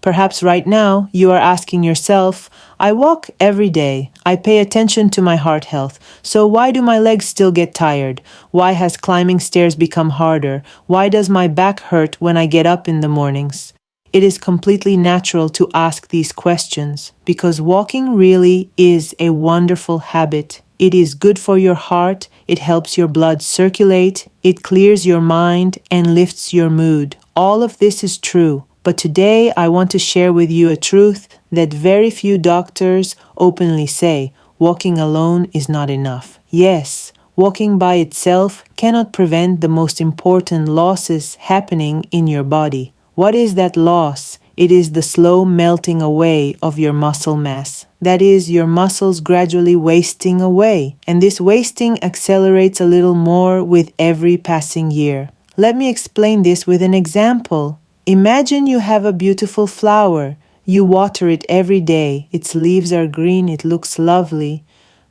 Perhaps right now you are asking yourself, I walk every day. I pay attention to my heart health. So why do my legs still get tired? Why has climbing stairs become harder? Why does my back hurt when I get up in the mornings? It is completely natural to ask these questions because walking really is a wonderful habit. It is good for your heart, it helps your blood circulate, it clears your mind, and lifts your mood. All of this is true, but today I want to share with you a truth that very few doctors openly say. Walking alone is not enough. Yes, walking by itself cannot prevent the most important losses happening in your body. What is that loss? It is the slow melting away of your muscle mass. That is, your muscles gradually wasting away. And this wasting accelerates a little more with every passing year. Let me explain this with an example. Imagine you have a beautiful flower. You water it every day. Its leaves are green, it looks lovely.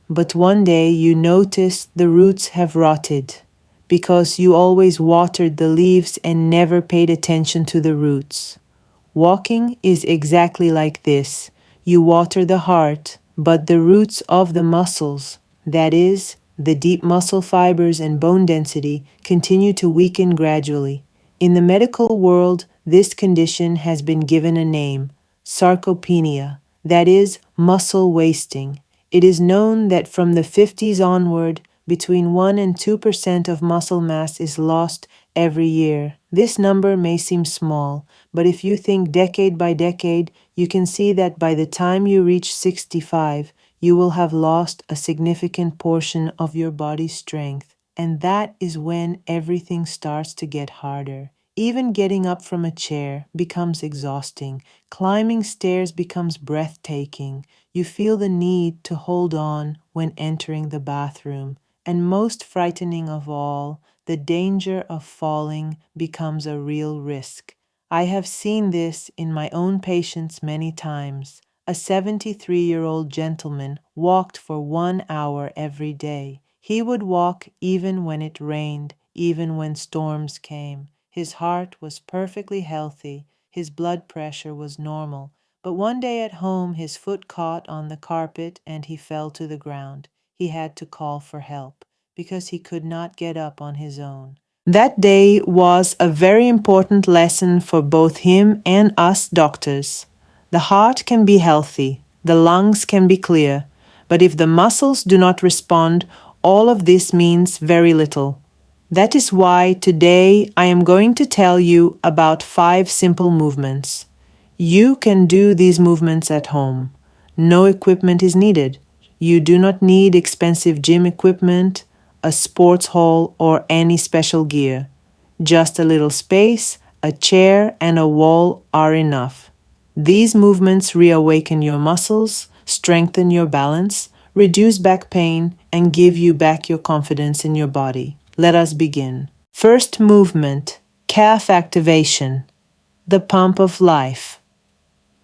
But one day you notice the roots have rotted because you always watered the leaves and never paid attention to the roots. Walking is exactly like this. You water the heart, but the roots of the muscles, that is, the deep muscle fibers and bone density, continue to weaken gradually. In the medical world, this condition has been given a name, sarcopenia, that is, muscle wasting. It is known that from the 50s onward, between 1 and 2% of muscle mass is lost every year. This number may seem small, but if you think decade by decade, you can see that by the time you reach 65, you will have lost a significant portion of your body's strength. And that is when everything starts to get harder. Even getting up from a chair becomes exhausting. Climbing stairs becomes breathtaking. You feel the need to hold on when entering the bathroom. And most frightening of all, the danger of falling becomes a real risk. I have seen this in my own patients many times. A 73-year-old gentleman walked for 1 hour every day. He would walk even when it rained, even when storms came. His heart was perfectly healthy. His blood pressure was normal. But one day at home, his foot caught on the carpet and he fell to the ground. He had to call for help because he could not get up on his own. That day was a very important lesson for both him and us doctors. The heart can be healthy, the lungs can be clear, but if the muscles do not respond, all of this means very little. That is why today I am going to tell you about 5 simple movements. You can do these movements at home. No equipment is needed. You do not need expensive gym equipment, a sports hall, or any special gear. Just a little space, a chair, and a wall are enough. These movements reawaken your muscles, strengthen your balance, reduce back pain, and give you back your confidence in your body. Let us begin. First movement, calf activation, the pump of life.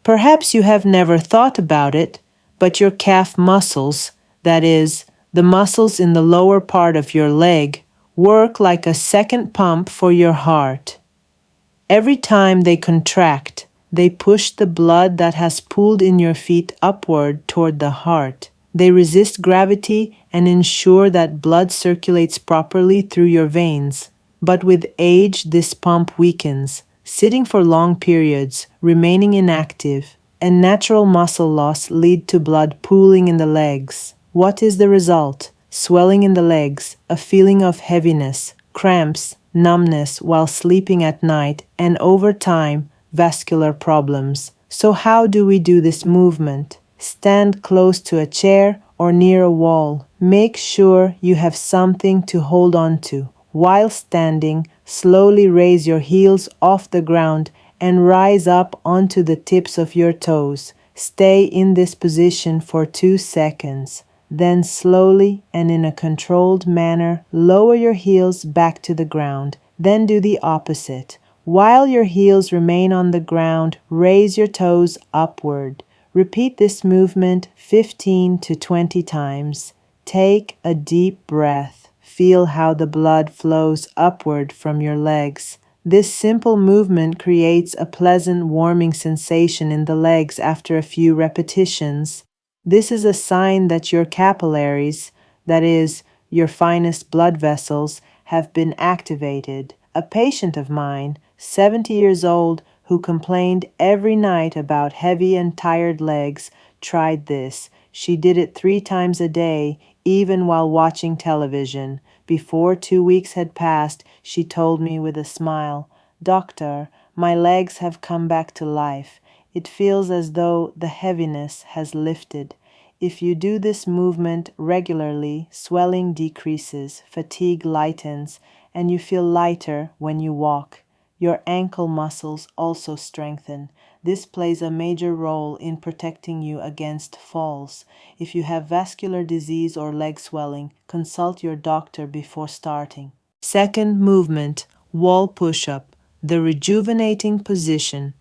Perhaps you have never thought about it, but your calf muscles, that is, the muscles in the lower part of your leg, work like a second pump for your heart. Every time they contract, they push the blood that has pooled in your feet upward toward the heart. They resist gravity and ensure that blood circulates properly through your veins. But with age, this pump weakens, sitting for long periods, remaining inactive, and natural muscle loss lead to blood pooling in the legs. What is the result? Swelling in the legs, a feeling of heaviness, cramps, numbness while sleeping at night, and over time, vascular problems. So how do we do this movement? Stand close to a chair or near a wall. Make sure you have something to hold on to. While standing, slowly raise your heels off the ground and rise up onto the tips of your toes. Stay in this position for 2 seconds. Then slowly and in a controlled manner, lower your heels back to the ground. Then do the opposite. While your heels remain on the ground, raise your toes upward. Repeat this movement 15 to 20 times. Take a deep breath. Feel how the blood flows upward from your legs. This simple movement creates a pleasant warming sensation in the legs after a few repetitions. This is a sign that your capillaries, that is, your finest blood vessels, have been activated. A patient of mine, 70 years old, who complained every night about heavy and tired legs, tried this. She did it 3 times a day, even while watching television. Before 2 weeks had passed, she told me with a smile, "Doctor, my legs have come back to life. It feels as though the heaviness has lifted." If you do this movement regularly, swelling decreases, fatigue lightens, and you feel lighter when you walk. Your ankle muscles also strengthen. This plays a major role in protecting you against falls. If you have vascular disease or leg swelling, consult your doctor before starting. Second movement, wall push-up, the rejuvenating position.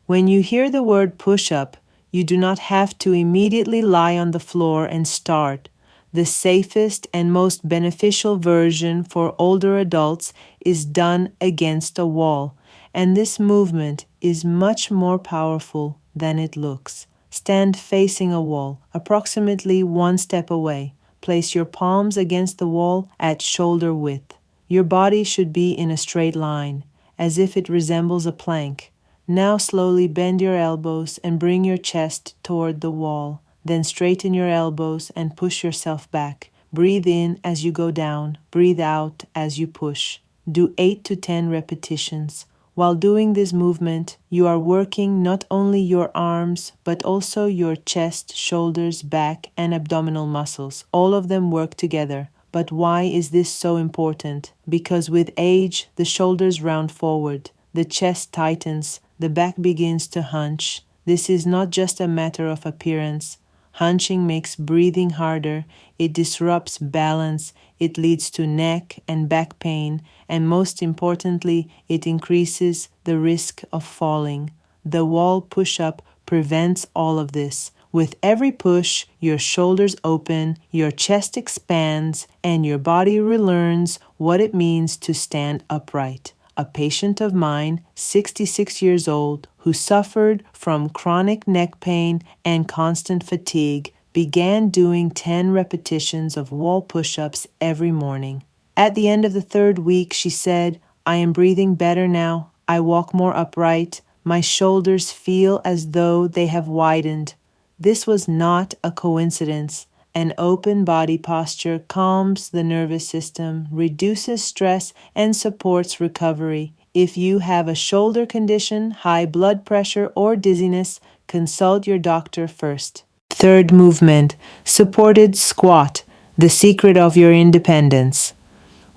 When you hear the word push-up, you do not have to immediately lie on the floor and start. The safest and most beneficial version for older adults is done against a wall, and this movement is much more powerful than it looks. Stand facing a wall, approximately 1 step away. Place your palms against the wall at shoulder width. Your body should be in a straight line, as if it resembles a plank. Now slowly bend your elbows and bring your chest toward the wall. Then straighten your elbows and push yourself back. Breathe in as you go down. Breathe out as you push. Do 8 to 10 repetitions. While doing this movement, you are working not only your arms, but also your chest, shoulders, back, and abdominal muscles. All of them work together. But why is this so important? Because with age, the shoulders round forward, the chest tightens, the back begins to hunch. This is not just a matter of appearance. Hunching makes breathing harder, it disrupts balance, it leads to neck and back pain, and most importantly, it increases the risk of falling. The wall push-up prevents all of this. With every push, your shoulders open, your chest expands, and your body relearns what it means to stand upright. A patient of mine, 66 years old, who suffered from chronic neck pain and constant fatigue, began doing 10 repetitions of wall push-ups every morning. At the end of the 3rd week, she said, "I am breathing better now. I walk more upright. My shoulders feel as though they have widened." This was not a coincidence. An open body posture calms the nervous system, reduces stress, and supports recovery. If you have a shoulder condition, high blood pressure, or dizziness, consult your doctor first. Third movement, supported squat, the secret of your independence.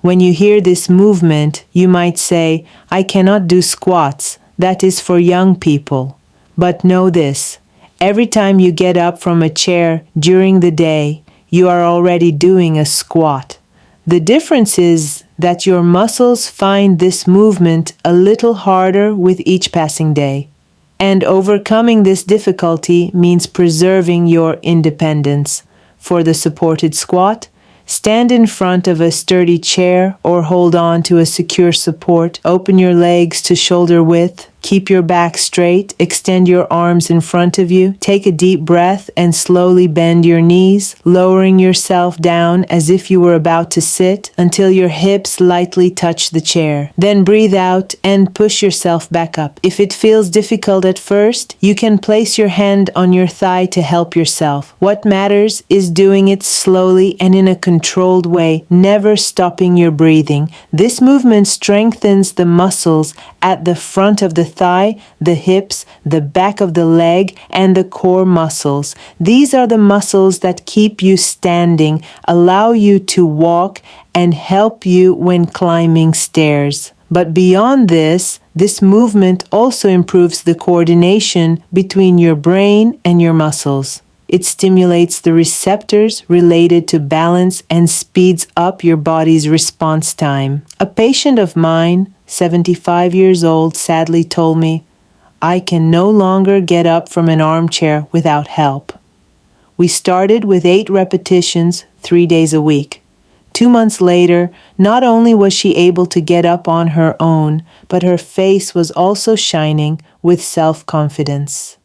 When you hear this movement, you might say, "I cannot do squats. That is for young people." But know this. Every time you get up from a chair during the day, you are already doing a squat. The difference is that your muscles find this movement a little harder with each passing day. And overcoming this difficulty means preserving your independence. For the supported squat, stand in front of a sturdy chair or hold on to a secure support. Open your legs to shoulder width. Keep your back straight, extend your arms in front of you, take a deep breath and slowly bend your knees, lowering yourself down as if you were about to sit until your hips lightly touch the chair. Then breathe out and push yourself back up. If it feels difficult at first, you can place your hand on your thigh to help yourself. What matters is doing it slowly and in a controlled way, never stopping your breathing. This movement strengthens the muscles at the front of the thigh, the hips, the back of the leg, and the core muscles. These are the muscles that keep you standing, allow you to walk, and help you when climbing stairs. But beyond this movement also improves the coordination between your brain and your muscles. It stimulates the receptors related to balance and speeds up your body's response time. A patient of mine, 75 years old, sadly told me, "I can no longer get up from an armchair without help." We started with 8 repetitions 3 days a week. 2 months later, not only was she able to get up on her own, but her face was also shining with self-confidence.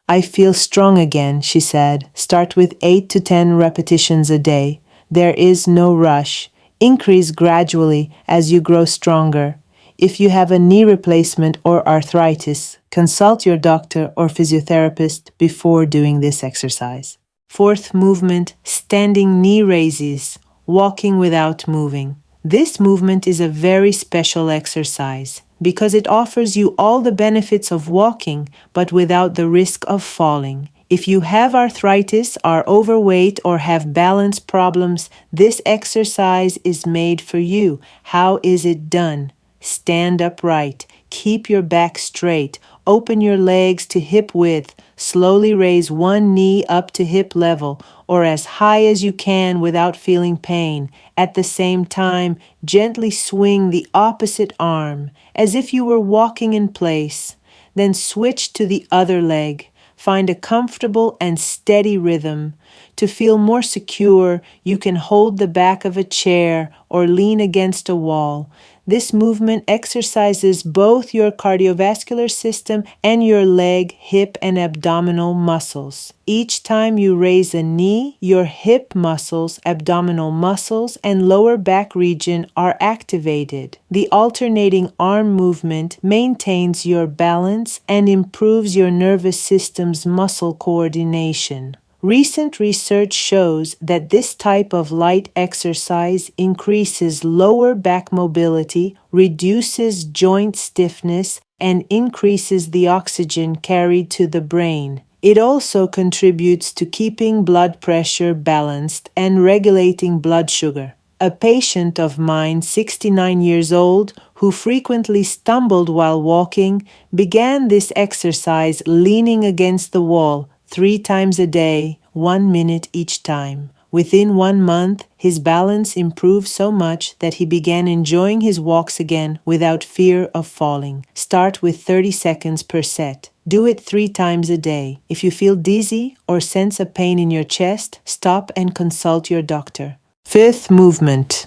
I feel strong again, she said. Start with 8 to 10 repetitions a day. There is no rush. Increase gradually as you grow stronger. If you have a knee replacement or arthritis, consult your doctor or physiotherapist before doing this exercise. Fourth movement, standing knee raises, walking without moving. This movement is a very special exercise because it offers you all the benefits of walking but without the risk of falling. If you have arthritis, are overweight, or have balance problems, this exercise is made for you. How is it done? Stand upright. Keep your back straight. Open your legs to hip width. Slowly raise one knee up to hip level or as high as you can without feeling pain. At the same time, gently swing the opposite arm as if you were walking in place. Then switch to the other leg. Find a comfortable and steady rhythm. To feel more secure, you can hold the back of a chair or lean against a wall. This movement exercises both your cardiovascular system and your leg, hip, and abdominal muscles. Each time you raise a knee, your hip muscles, abdominal muscles, and lower back region are activated. The alternating arm movement maintains your balance and improves your nervous system's muscle coordination. Recent research shows that this type of light exercise increases lower back mobility, reduces joint stiffness, and increases the oxygen carried to the brain. It also contributes to keeping blood pressure balanced and regulating blood sugar. A patient of mine, 69 years old, who frequently stumbled while walking, began this exercise leaning against the wall 3 times a day, 1 minute each time. Within 1 month, his balance improved so much that he began enjoying his walks again without fear of falling. Start with 30 seconds per set. Do it 3 times a day. If you feel dizzy or sense a pain in your chest, stop and consult your doctor. Fifth movement,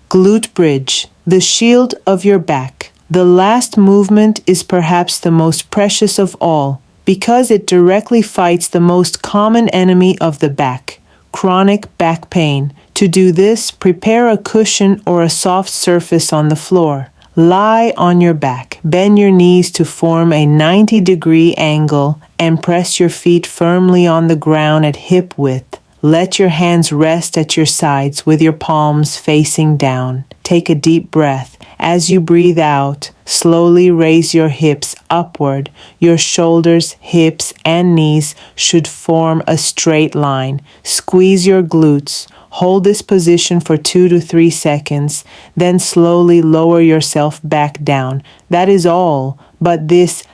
glute bridge, the shield of your back. The last movement is perhaps the most precious of all, because it directly fights the most common enemy of the back, chronic back pain. To do this, prepare a cushion or a soft surface on the floor. Lie on your back, bend your knees to form a 90-degree angle, and press your feet firmly on the ground at hip width. Let your hands rest at your sides with your palms facing down. Take a deep breath. As you breathe out, slowly raise your hips upward. Your shoulders, hips, and knees should form a straight line. Squeeze your glutes. Hold this position for 2 to 3 seconds, then slowly lower yourself back down. That is all. But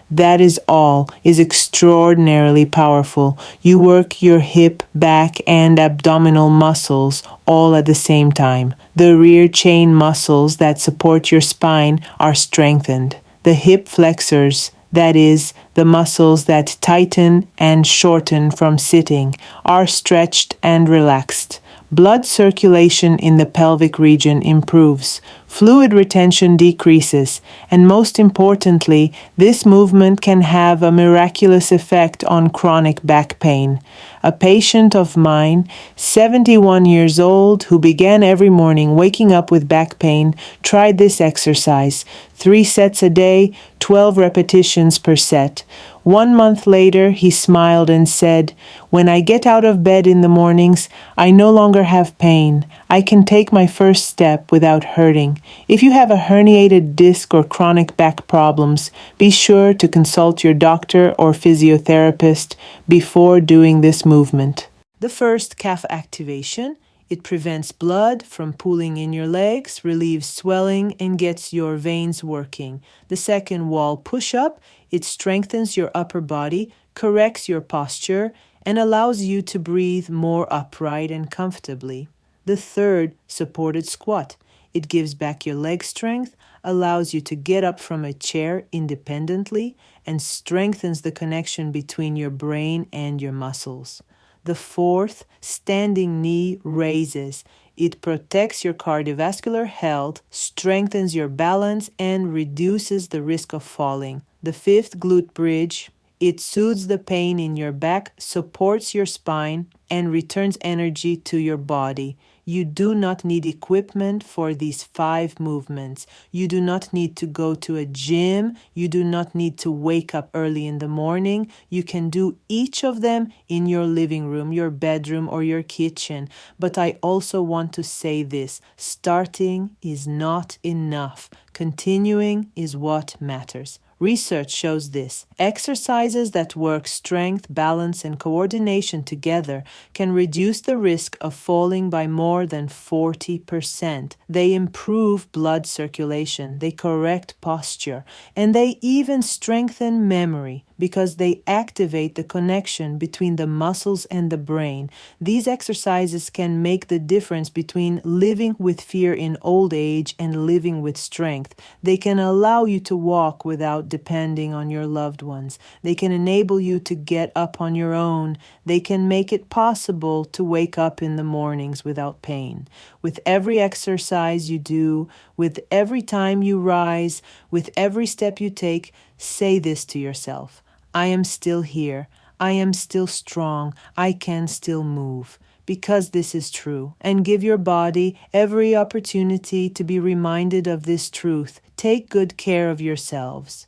that is all, is extraordinarily powerful. You work your hip, back, and abdominal muscles all at the same time. The rear chain muscles that support your spine are strengthened. The hip flexors, that is, the muscles that tighten and shorten from sitting, are stretched and relaxed. Blood circulation in the pelvic region improves, fluid retention decreases, and most importantly, this movement can have a miraculous effect on chronic back pain. A patient of mine, 71 years old, who began every morning waking up with back pain, tried this exercise, 3 sets a day, 12 repetitions per set. 1 month later, he smiled and said, "When I get out of bed in the mornings, I no longer have pain. I can take my first step without hurting." If you have a herniated disc or chronic back problems, be sure to consult your doctor or physiotherapist before doing this movement. The first, calf activation. It prevents blood from pooling in your legs, relieves swelling, and gets your veins working. The second, wall push-up. It strengthens your upper body, corrects your posture, and allows you to breathe more upright and comfortably. The third, supported squat. It gives back your leg strength, allows you to get up from a chair independently, and strengthens the connection between your brain and your muscles. The fourth, standing knee raises. It protects your cardiovascular health, strengthens your balance, and reduces the risk of falling. The fifth glute bridge, it soothes the pain in your back, supports your spine, and returns energy to your body. You do not need equipment for these 5 movements. You do not need to go to a gym. You do not need to wake up early in the morning. You can do each of them in your living room, your bedroom, or your kitchen. But I also want to say this: starting is not enough. Continuing is what matters. Research shows this. Exercises that work strength, balance, and coordination together can reduce the risk of falling by more than 40%. They improve blood circulation, they correct posture, and they even strengthen memory because they activate the connection between the muscles and the brain. These exercises can make the difference between living with fear in old age and living with strength. They can allow you to walk without depending on your loved ones. They can enable you to get up on your own. They can make it possible to wake up in the mornings without pain. With every exercise you do, with every time you rise, with every step you take, say this to yourself: I am still here. I am still strong. I can still move. Because this is true. And give your body every opportunity to be reminded of this truth. Take good care of yourselves.